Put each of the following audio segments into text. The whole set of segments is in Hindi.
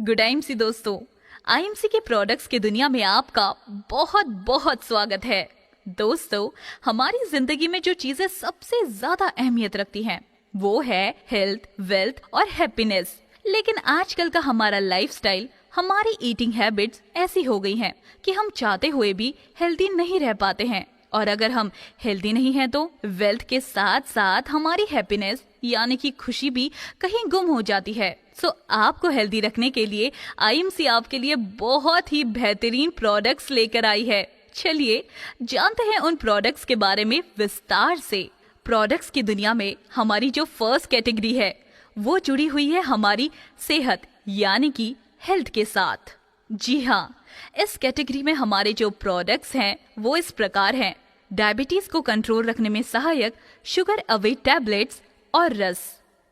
गुड आईएमसी दोस्तों, आईएमसी के प्रोडक्ट्स की दुनिया में आपका बहुत बहुत स्वागत है। दोस्तों, हमारी जिंदगी में जो चीजें सबसे ज्यादा अहमियत रखती हैं वो है हेल्थ, वेल्थ और हैप्पीनेस। लेकिन आजकल का हमारा लाइफस्टाइल, हमारी ईटिंग हैबिट्स ऐसी हो गई हैं कि हम चाहते हुए भी हेल्दी नहीं रह पाते हैं। और अगर हम हेल्दी नहीं हैं तो वेल्थ के साथ साथ हमारी हैप्पीनेस यानी कि खुशी भी कहीं गुम हो जाती है। सो आपको हेल्दी रखने के लिए आईएमसी आपके लिए बहुत ही बेहतरीन प्रोडक्ट्स लेकर आई है। चलिए जानते हैं उन प्रोडक्ट्स के बारे में विस्तार से। प्रोडक्ट्स की दुनिया में हमारी जो फर्स्ट कैटेगरी है वो जुड़ी हुई है हमारी सेहत यानी कि हेल्थ के साथ। जी हाँ, इस कैटेगरी में हमारे जो प्रोडक्ट्स हैं वो इस प्रकार हैं: डायबिटीज को कंट्रोल रखने में सहायक शुगर अवे टैबलेट्स और रस,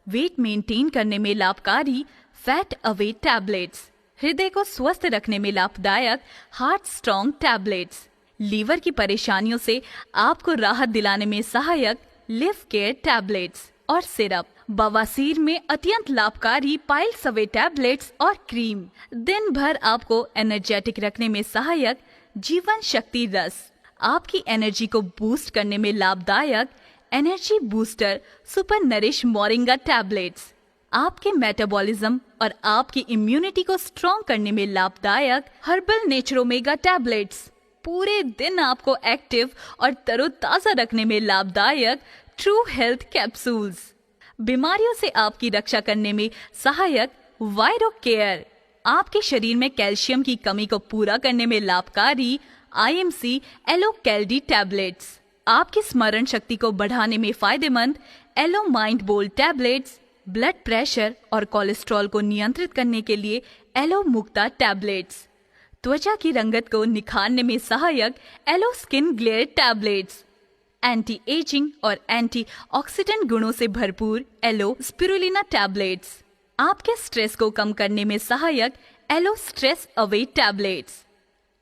वेट मेंटेन करने में लाभकारी फैट अवे टैबलेट्स, हृदय को स्वस्थ रखने में लाभदायक हार्ट स्ट्रॉन्ग टैबलेट्स, लीवर की परेशानियों से आपको राहत दिलाने में सहायक लिव केयर टैबलेट्स और सिरप, बवासीर में अत्यंत लाभकारी पाइल्स अवे टैबलेट्स और क्रीम, दिन भर आपको एनर्जेटिक रखने में सहायक जीवन शक्ति रस, आपकी एनर्जी को बूस्ट करने में लाभदायक energy booster super nourish moringa tablets, आपके मेटाबॉलिज्म और आपकी इम्यूनिटी को स्ट्रॉन्ग करने में लाभदायक हर्बल नेचरोमेगा टैबलेट्स, पूरे दिन आपको एक्टिव और तरोताजा रखने में लाभदायक ट्रू हेल्थ कैप्सूल्स, बीमारियों से आपकी रक्षा करने में सहायक वायरो केयर, आपके शरीर में कैल्शियम की कमी को पूरा करने में लाभकारी आईएमसी एलो कैल्डी टैबलेट्स, आपकी स्मरण शक्ति को बढ़ाने में फायदेमंद aloe mind bold tablets, blood pressure और कोलेस्ट्रॉल को नियंत्रित करने के लिए एलो मुक्ता टैबलेट्स, त्वचा की रंगत को निखारने में सहायक aloe skin glare tablets, anti ageing और एंटी ऑक्सीडेंट गुणों से भरपूर एलो स्पिरुलिना टैबलेट्स, आपके स्ट्रेस को कम करने में सहायक एलो स्ट्रेस अवे टैबलेट्स,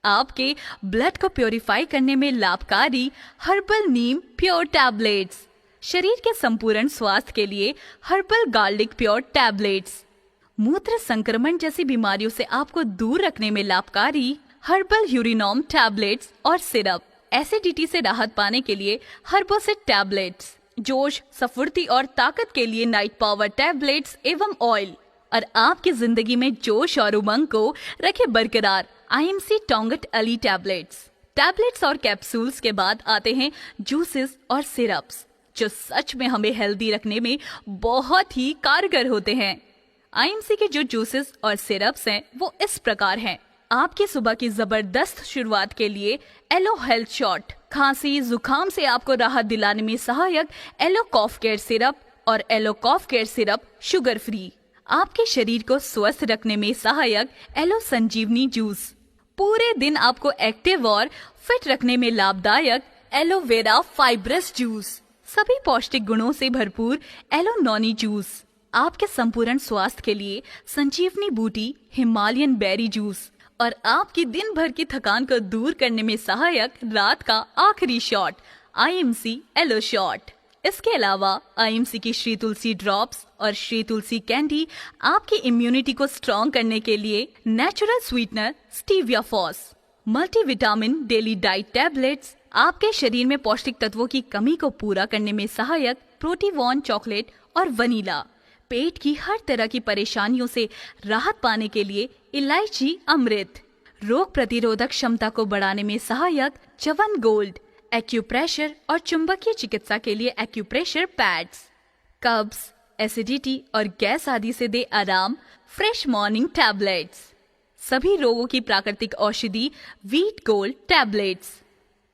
आपके ब्लड को प्योरीफाई करने में लाभकारी हर्बल नीम प्योर टैबलेट्स, शरीर के संपूर्ण स्वास्थ्य के लिए हर्बल गार्लिक प्योर टैबलेट्स, मूत्र संक्रमण जैसी बीमारियों से आपको दूर रखने में लाभकारी हर्बल यूरिनोम टैबलेट्स और सिरप, एसिडिटी से राहत पाने के लिए हर्बोसिट टैबलेट्स, जोश, सफुर्ती और ताकत के लिए नाइट पावर टैबलेट्स एवं ऑयल, और आपकी जिंदगी में जोश और उमंग को रखे बरकरार आईएमसी टोंगट अली टैबलेट्स और कैप्सूल्स के बाद आते हैं जूसेस और सिरप्स, जो सच में हमें हेल्दी रखने में बहुत ही कारगर होते हैं। आईएमसी के जो जूसेस और सिरप्स हैं वो इस प्रकार हैं: आपकी सुबह की जबरदस्त शुरुआत के लिए एलो हेल्थ शॉट, खांसी जुकाम से आपको राहत दिलाने में सहायक एलो कॉफ केयर सिरप और एलो कॉफ केयर सिरप शुगर फ्री, आपके शरीर को स्वस्थ रखने में सहायक एलो संजीवनी जूस, पूरे दिन आपको एक्टिव और फिट रखने में लाभदायक एलोवेरा फाइब्रस जूस, सभी पौष्टिक गुणों से भरपूर एलो नॉनी जूस, आपके संपूर्ण स्वास्थ्य के लिए संजीवनी बूटी हिमालयन बेरी जूस, और आपकी दिन भर की थकान को दूर करने में सहायक रात का आखिरी शॉट आईएमसी एलो शॉट। इसके अलावा आईएमसी की श्री तुलसी ड्रॉप्स और श्री तुलसी कैंडी आपकी इम्यूनिटी को स्ट्रॉन्ग करने के लिए नेचुरल स्वीटनर स्टीविया फॉस, मल्टीविटामिन डेली डाइट टैबलेट्स, आपके शरीर में पौष्टिक तत्वों की कमी को पूरा करने में सहायक प्रोटीवॉन चॉकलेट और वनीला, पेट की हर तरह की परेशानियों से राहत पाने के लिए इलायची अमृत, रोग प्रतिरोधक क्षमता को बढ़ाने में सहायक च्यवन गोल्ड, एक्यूप्रेशर और चुंबकीय चिकित्सा के लिए एक्यूप्रेशर पैड्स, कब्ज, एसिडिटी और गैस आदि से दे आराम फ्रेश मॉर्निंग टैबलेट्स, सभी रोगों की प्राकृतिक औषधि वीट गोल्ड टैबलेट्स,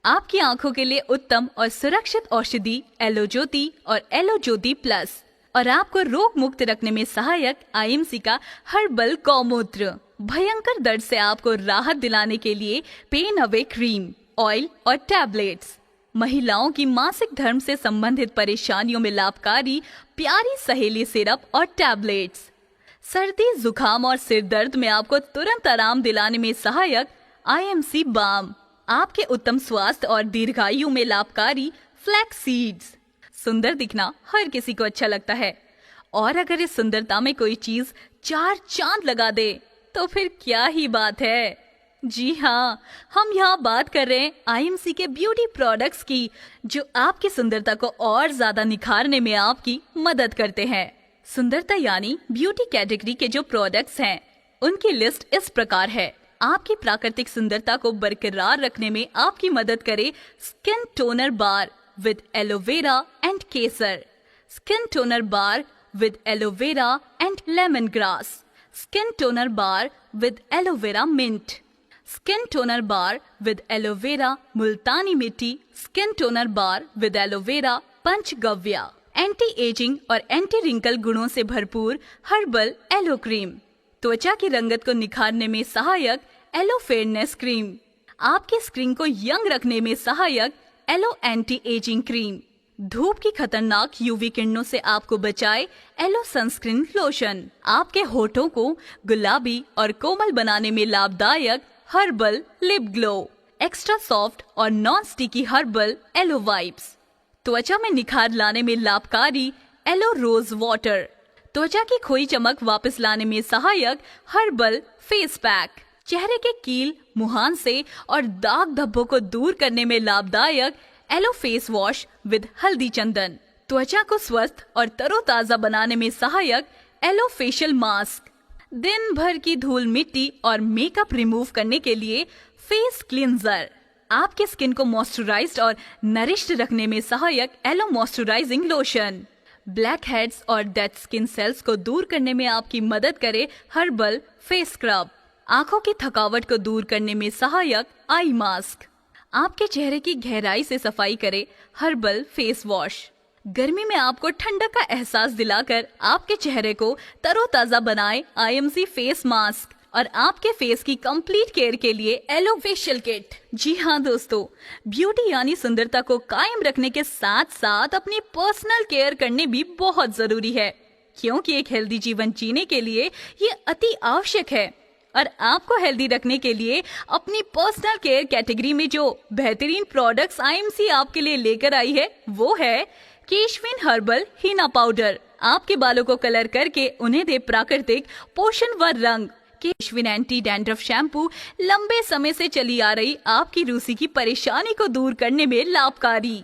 आपकी आंखों के लिए उत्तम और सुरक्षित औषधि एलो ज्योति और एलो ज्योति प्लस, और आपको रोग मुक्त रखने में सहायक आईएमसी का हर्बल गौमूत्र, भयंकर दर्द से आपको राहत दिलाने के लिए पेन अवे क्रीम, ऑयल और टैबलेट्स, महिलाओं की मासिक धर्म से संबंधित परेशानियों में लाभकारी प्यारी सहेली सिरप और टैबलेट्स, सर्दी जुकाम और सिर दर्द में आपको तुरंत आराम दिलाने में सहायक आईएमसी बाम, आपके उत्तम स्वास्थ्य और दीर्घायु में लाभकारी फ्लैक्स सीड्स। सुंदर दिखना हर किसी को अच्छा लगता है, और अगर इस सुंदरता में कोई चीज 4 चांद लगा दे तो फिर क्या ही बात है। जी हाँ, हम यहाँ बात कर रहे हैं आईएमसी के ब्यूटी प्रोडक्ट्स की, जो आपकी सुंदरता को और ज्यादा निखारने में आपकी मदद करते हैं। सुंदरता यानी ब्यूटी कैटेगरी के जो प्रोडक्ट्स हैं, उनकी लिस्ट इस प्रकार है। आपकी प्राकृतिक सुंदरता को बरकरार रखने में आपकी मदद करे skin toner bar with aloe vera and kesar, skin toner bar with aloe vera and lemon grass, skin toner bar with aloe vera mint, skin toner bar with aloe vera Multani mitti, skin toner bar with aloe vera panchgavya, anti ageing और एंटी रिंकल गुणों से भरपूर हर्बल एलो क्रीम, त्वचा की रंगत को निखारने में सहायक एलो फेयरनेस क्रीम, आपकी स्किन को यंग रखने में सहायक एलो एंटी एजिंग क्रीम, धूप की खतरनाक यूवी किरणों से आपको बचाए एलो सनस्क्रीन लोशन, आपके होठों को गुलाबी और कोमल बनाने में लाभदायक herbal lip glow, extra soft और non sticky herbal aloe wipes, त्वचा में निखार लाने में लाभकारी एलो रोज वाटर, त्वचा की खोई चमक वापस लाने में सहायक हर्बल फेस पैक, चेहरे के कील, मुहान से और दाग धब्बों को दूर करने में लाभदायक एलो फेस वॉश विद हल्दी चंदन, त्वचा को स्वस्थ और तरोताजा बनाने में सहायक एलो फेशियल मास्क, दिन भर की धूल मिट्टी और मेकअप रिमूव करने के लिए फेस क्लींजर, आपके स्किन को मॉइस्चराइज्ड और नरिश्ड रखने में सहायक aloe moisturising lotion, blackheads और डेड स्किन सेल्स को दूर करने में आपकी मदद करे हर्बल फेस स्क्रब, आंखों की थकावट को दूर करने में सहायक आई मास्क, आपके चेहरे की गहराई से सफाई करे हर्बल फेस वॉश, गर्मी में आपको ठंडक का एहसास दिलाकर आपके चेहरे को तरोताजा बनाए आईएमसी फेस मास्क, और आपके फेस की कंप्लीट केयर के लिए एलो फेशियल किट। जी हाँ दोस्तों, ब्यूटी यानी सुंदरता को कायम रखने के साथ साथ अपनी पर्सनल केयर करने भी बहुत जरूरी है, क्योंकि एक हेल्दी जीवन जीने के लिए ये अति आवश्यक है। और आपको हेल्दी रखने के लिए अपनी पर्सनल केयर कैटेगरी में जो बेहतरीन प्रोडक्ट्स आईएमसी आपके लिए लेकर आई है, वो है केशविन हर्बल हीना पाउडर। आपके बालों को कलर करके उन्हें दे प्राकृतिक पोषण व रंग। केशविन एंटी डैंड्रफ शैम्पू लंबे समय से चली आ रही आपकी रूसी की परेशानी को दूर करने में लाभकारी।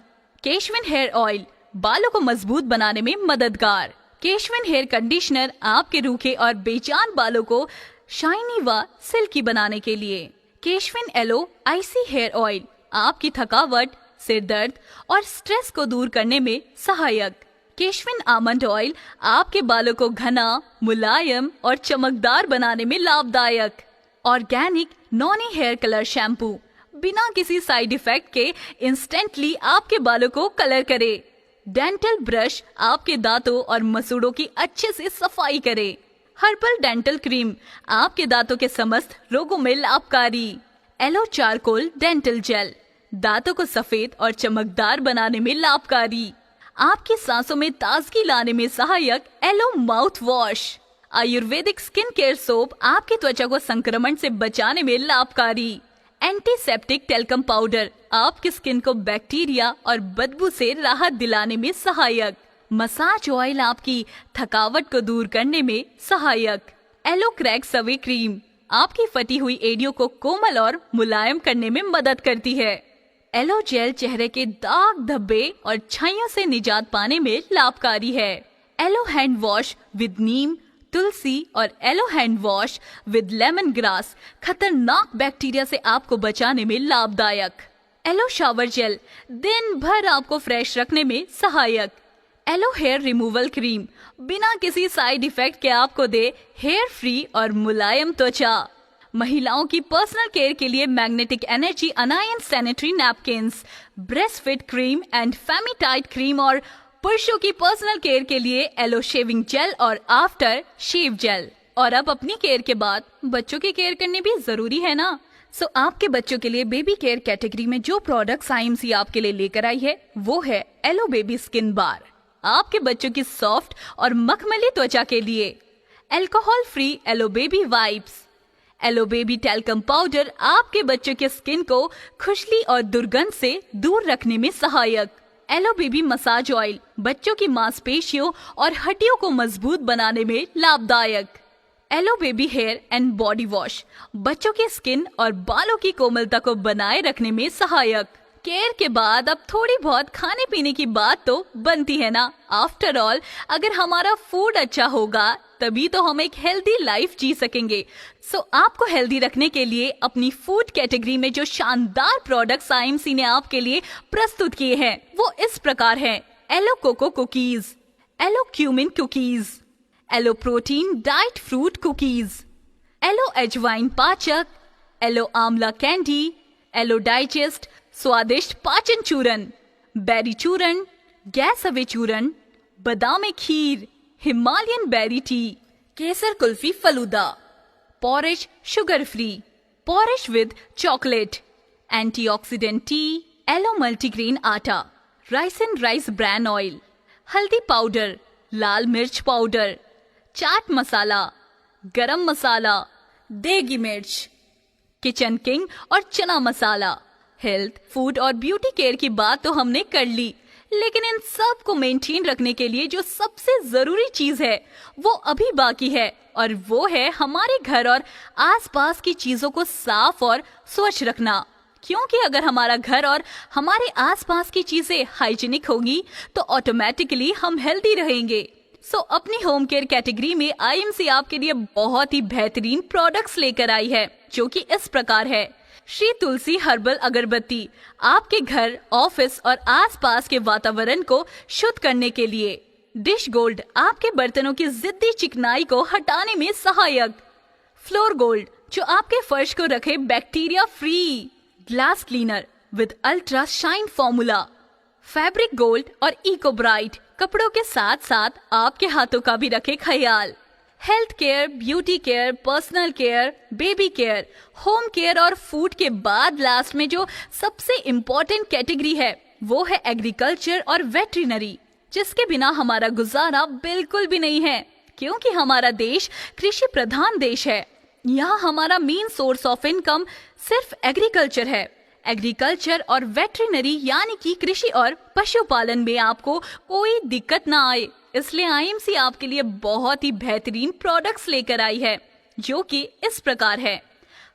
केशविन हेयर ऑयल बालों को मजबूत बनाने में मददगार। केशविन हेयर कंडीशनर आपके रूखे और बेजान बालों को शाइनी व सिल्की बनाने के लिए। Keshvin yellow IC hair oil आपकी थकावट, सिर दर्द और स्ट्रेस को दूर करने में सहायक। केशविन आमंड ऑयल आपके बालों को घना, मुलायम और चमकदार बनाने में लाभदायक। Organic noni hair colour shampoo बिना किसी साइड इफेक्ट के इंस्टेंटली आपके बालों को कलर करे। डेंटल ब्रश आपके दांतों और मसूड़ों की अच्छे से सफाई करे। हर्बल डेंटल क्रीम आपके दांतों के समस्त रोगों में लाभकारी। एलो चारकोल डेंटल जेल दांतों को सफेद और चमकदार बनाने में लाभकारी। आपकी सांसों में ताजगी लाने में सहायक aloe mouthwash. Ayurvedic skin care soap आपकी त्वचा को संक्रमण से बचाने में लाभकारी। एंटीसेप्टिक टेल्कम पाउडर आपकी स्किन को बैक्टीरिया और बदबू से राहत दिलाने में सहायक। मसाज ऑयल आपकी थकावट को दूर करने में सहायक। एलो क्रैक सवे क्रीम आपकी फटी हुई एड़ियों को कोमल और मुलायम करने में मदद करती है। एलो जेल चेहरे के दाग धब्बे और छाइयों से निजात पाने में लाभकारी है। Aloe hand wash with neem, tulsi और aloe hand wash with lemongrass खतरनाक बैक्टीरिया से आपको बचाने में लाभदायक। एलो शावर जेल दिन भर आपको फ्रेश रखने में सहायक। एलो हेयर रिमूवल क्रीम बिना किसी साइड इफेक्ट के आपको दे हेयर फ्री और मुलायम त्वचा। महिलाओं की पर्सनल केयर के लिए magnetic energy anion sanitary napkins, breast fit cream and femitight cream, और पुरुषों की पर्सनल केयर के लिए एलो शेविंग जेल और आफ्टर शेव जेल। और अब अपनी केयर के बाद बच्चों की केयर करनी भी जरूरी है ना। सो आपके बच्चों के लिए बेबी केयर कैटेगरी में जो प्रोडक्ट्स आईएमसी आपके लिए लेकर आई है, वो है एलो बेबी स्किन बार आपके बच्चों की सॉफ्ट और मखमली त्वचा के लिए। Alcohol free aloe baby wipes, aloe baby talcum powder आपके बच्चों के स्किन को खुजली और दुर्गंध से दूर रखने में सहायक। एलो बेबी मसाज ऑयल बच्चों की मांसपेशियों और हड्डियों को मजबूत बनाने में लाभदायक। Aloe baby hair and body wash बच्चों के स्किन और बालों की कोमलता को बनाए रखने में सहायक। केयर के बाद अब थोड़ी बहुत खाने पीने की बात तो बनती है ना। आफ्टर ऑल अगर हमारा फूड अच्छा होगा तभी तो हम एक हेल्दी लाइफ जी सकेंगे। सो आपको हेल्दी रखने के लिए अपनी फूड कैटेगरी में जो शानदार प्रोडक्ट्स आईएमसी ने आपके लिए प्रस्तुत किए हैं वो इस प्रकार हैं। Aloe cocoa cookies, aloe cumin cookies, aloe protein diet fruit cookies, aloe ajwain पाचक, एलो आंवला कैंडी, एलो डाइजेस्ट स्वादिष्ट पाचन चूरन, बेरी चूरन, गैस अवे चूरन, बादाम kheer, Himalayan berry tea, kesar kulfi falooda, porridge sugar free, porridge with chocolate, antioxidant tea, aloe multigrain atta, rice and rice bran oil, हल्दी पाउडर, लाल मिर्च पाउडर, चाट मसाला, गरम मसाला, देगी मिर्च, किचन किंग और चना मसाला। हेल्थ, फूड और ब्यूटी केयर की बात तो हमने कर ली, लेकिन इन सब को मेंटेन रखने के लिए जो सबसे जरूरी चीज है वो अभी बाकी है, और वो है हमारे घर और आसपास की चीजों को साफ और स्वच्छ रखना। क्योंकि अगर हमारा घर और हमारे आसपास की चीजें हाइजीनिक होगी तो ऑटोमेटिकली हम हेल्दी रहेंगे। सो अपनी होम केयर कैटेगरी में आईएमसी आपके लिए बहुत ही बेहतरीन प्रोडक्ट्स लेकर आई है, जो कि इस प्रकार है। श्री तुलसी हर्बल अगरबत्ती आपके घर, ऑफिस और आसपास के वातावरण को शुद्ध करने के लिए। डिश गोल्ड आपके बर्तनों की जिद्दी चिकनाई को हटाने में सहायक। फ्लोर गोल्ड जो आपके फर्श को रखे bacteria free. Glass cleaner with ultra shine formula. Fabric gold और इको ब्राइट कपड़ों के साथ साथ आपके हाथों का भी रखे ख्याल। Health care, beauty care, personal care, baby care, home care और फूड के बाद लास्ट में जो सबसे इम्पोर्टेंट कैटेगरी है वो है एग्रीकल्चर और वेटरिनरी, जिसके बिना हमारा गुजारा बिल्कुल भी नहीं है, क्योंकि हमारा देश कृषि प्रधान देश है। यहाँ हमारा मेन सोर्स ऑफ इनकम सिर्फ एग्रीकल्चर है। एग्रीकल्चर और वेटरिनरी यानी कि कृषि और पशुपालन में आपको कोई दिक्कत ना आए, इसलिए आईएमसी आपके लिए बहुत ही बेहतरीन प्रोडक्ट्स लेकर आई है, जो कि इस प्रकार है।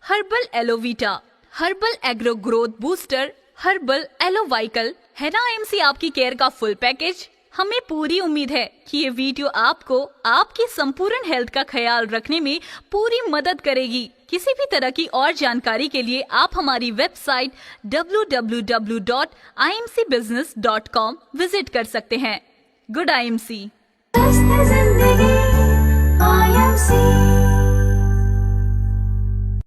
हर्बल एलोवीटा, herbal agro growth booster, herbal एलोवाइकल है ना आईएमसी आपकी केयर का फुल पैकेज। हमें पूरी उम्मीद है कि ये वीडियो आपको आपकी संपूर्ण हेल्थ का ख्याल रखने में पूरी मदद करेगी। किसी भी तरह की और जानकारी के लिए आप हमारी वेबसाइट www.imcbusiness.com विजिट कर सकते हैं। Good IMC.